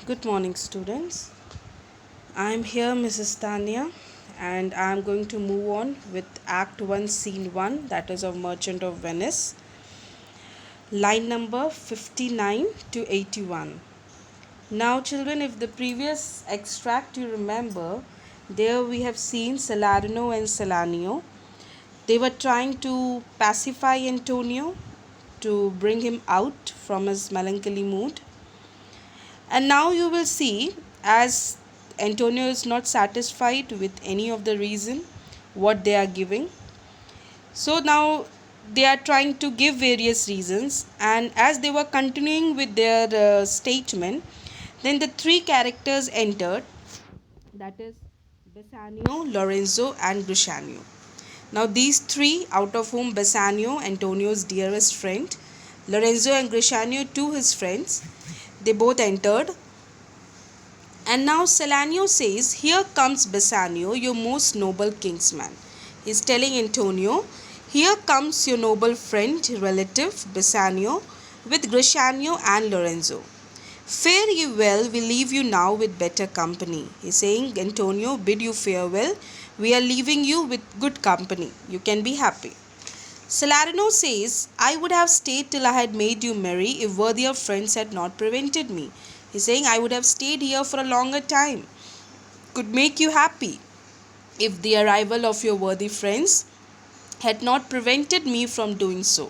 Good morning, students. I'm here, Mrs. Tanya, and I'm going to move on with Act 1, Scene 1, that is of Merchant of Venice, line number 59 to 81. Now, children, if the previous extract you remember, there we have seen Salarino and Salanio. They were trying to pacify Antonio to bring him out from his melancholy mood. And now you will see, as Antonio is not satisfied with any of the reason what they are giving. So now they are trying to give various reasons, and as they were continuing with their statement, then the three characters entered, that is Bassanio, Lorenzo, and Bresciano. Now these three, out of whom Bassanio, Antonio's dearest friend, Lorenzo and Bresciano, two his friends, they both entered. And now Salanio says, "Here comes Bassanio, your most noble kinsman." He is telling Antonio, "Here comes your noble friend, relative, Bassanio, with Bresciano and Lorenzo. Fare ye well, we leave you now with better company." He is saying, "Antonio, bid you farewell. We are leaving you with good company. You can be happy." Salarino says, "I would have stayed till I had made you merry if worthier friends had not prevented me." He's saying, "I would have stayed here for a longer time, could make you happy, if the arrival of your worthy friends had not prevented me from doing so."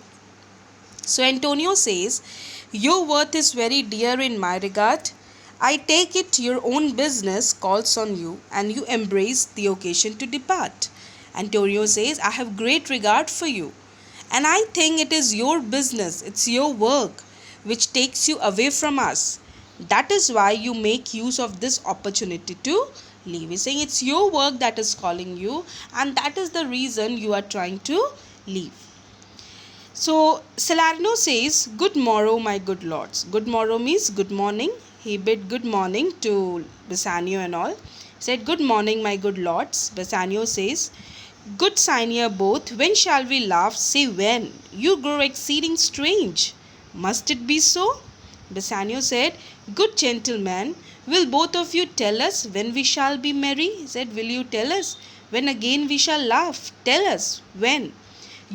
So Antonio says, "Your worth is very dear in my regard. I take it your own business calls on you, and you embrace the occasion to depart." Antonio says, "I have great regard for you, and I think it is your business, it's your work, which takes you away from us. That is why you make use of this opportunity to leave." He's saying it's your work that is calling you, and that is the reason you are trying to leave. So Salarino says, "Good morrow, my good lords." Good morrow means good morning. He bid good morning to Bassanio and all. He said, "Good morning, my good lords." Bassanio says, "Good signior both, when shall we laugh? Say when. You grow exceeding strange. Must it be so?" Bassanio said, "Good gentleman, will both of you tell us when we shall be merry?" He said, "Will you tell us when again we shall laugh? Tell us when.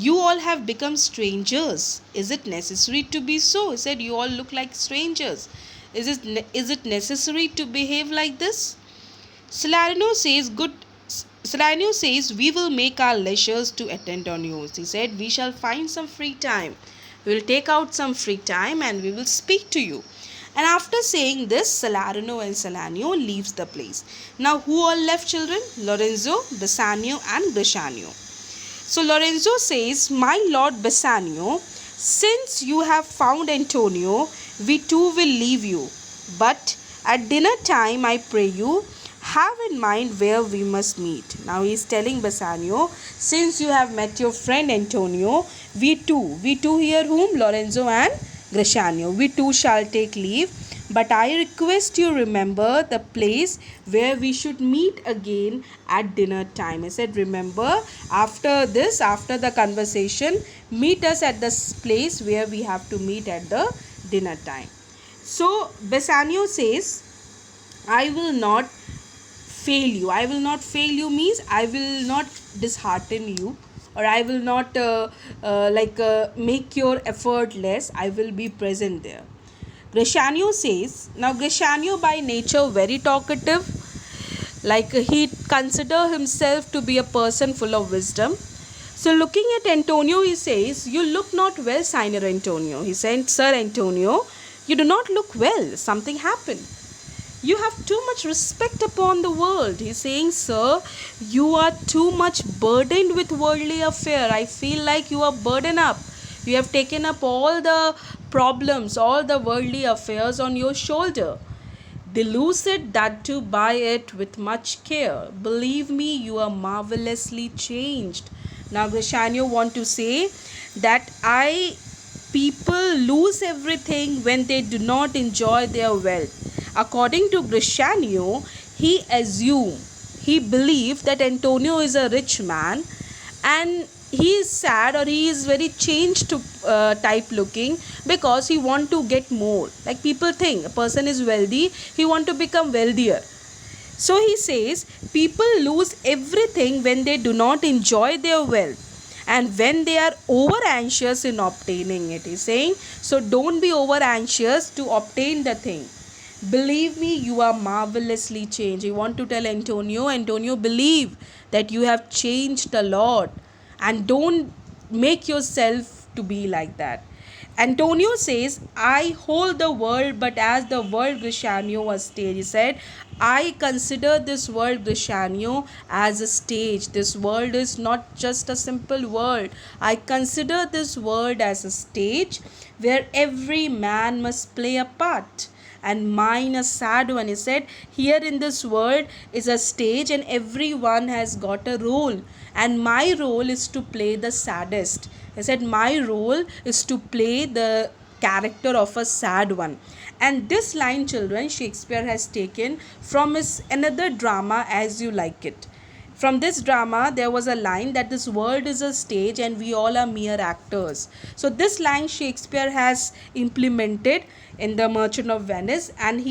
You all have become strangers. Is it necessary to be so?" He said, "You all look like strangers. Is it necessary to behave like this?" Salarino says, Salarino says, "We will make our leisures to attend on you." He said, "We shall find some free time. We will take out some free time and we will speak to you." And after saying this, Salarino and Salanio leaves the place. Now who all left, children? Lorenzo, Bassanio, and Bresciano. So Lorenzo says, "My lord Bassanio, since you have found Antonio, we too will leave you. But at dinner time, I pray you, have in mind where we must meet." Now he is telling Bassanio, "Since you have met your friend Antonio, we too here whom? Lorenzo and Bresciano, we too shall take leave. But I request you remember the place where we should meet again at dinner time." I said, "Remember, after the conversation, meet us at the place where we have to meet at the dinner time." So Bassanio says, "I will not fail you." I will not fail you means I will not dishearten you, or I will not make your effort less. I will be present there. Bresciano says, now Bresciano by nature very talkative, like he consider himself to be a person full of wisdom. So looking at Antonio, he says, "You look not well, Signer Antonio." He said, "Sir Antonio, you do not look well. Something happened. You have too much respect upon the world." He's saying, "Sir, you are too much burdened with worldly affair. I feel like you are burdened up. You have taken up all the problems, all the worldly affairs on your shoulder. Deluce it, that too by it with much care. Believe me, you are marvelously changed." Now Bresciano want to say that people lose everything when they do not enjoy their wealth. According to Bresciano, he believed that Antonio is a rich man, and he is sad, or he is very changed to type looking, because he want to get more. Like, people think a person is wealthy, he want to become wealthier. So he says people lose everything when they do not enjoy their wealth, and when they are over anxious in obtaining it. He's saying, so don't be over anxious to obtain the thing. Believe me, you are marvelously changed. You want to tell Antonio, believe that you have changed a lot, and don't make yourself to be like that. Antonio says, I hold the world, but as the world Grishanio was stage. He said, I consider this world Grishanio as a stage. This world is not just a simple world. I consider this world as a stage where every man must play a part, and mine a sad one. He said, here in this world is a stage, and everyone has got a role, and my role is to play the saddest. He said, my role is to play the character of a sad one. And this line, children, Shakespeare has taken from his another drama, As You Like It. From this drama, there was a line that this world is a stage and we all are mere actors. So this line Shakespeare has implemented in The Merchant of Venice, and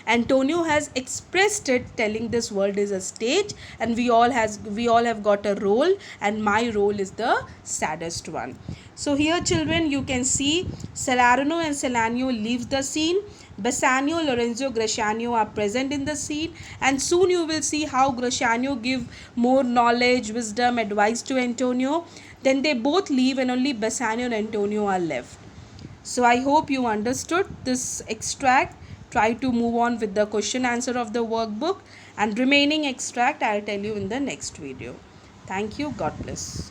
Antonio has expressed it, telling this world is a stage and we all have got a role, and my role is the saddest one. So here, children, you can see Salarino and Salanio leaves the scene. Bassanio, Lorenzo, Grishanio are present in the scene, and soon you will see how Grishanio give more knowledge, wisdom, advice to Antonio. Then they both leave, and only Bassanio and Antonio are left. So I hope you understood this extract. Try to move on with the question answer of the workbook, and remaining extract I'll tell you in the next video. Thank you. God bless.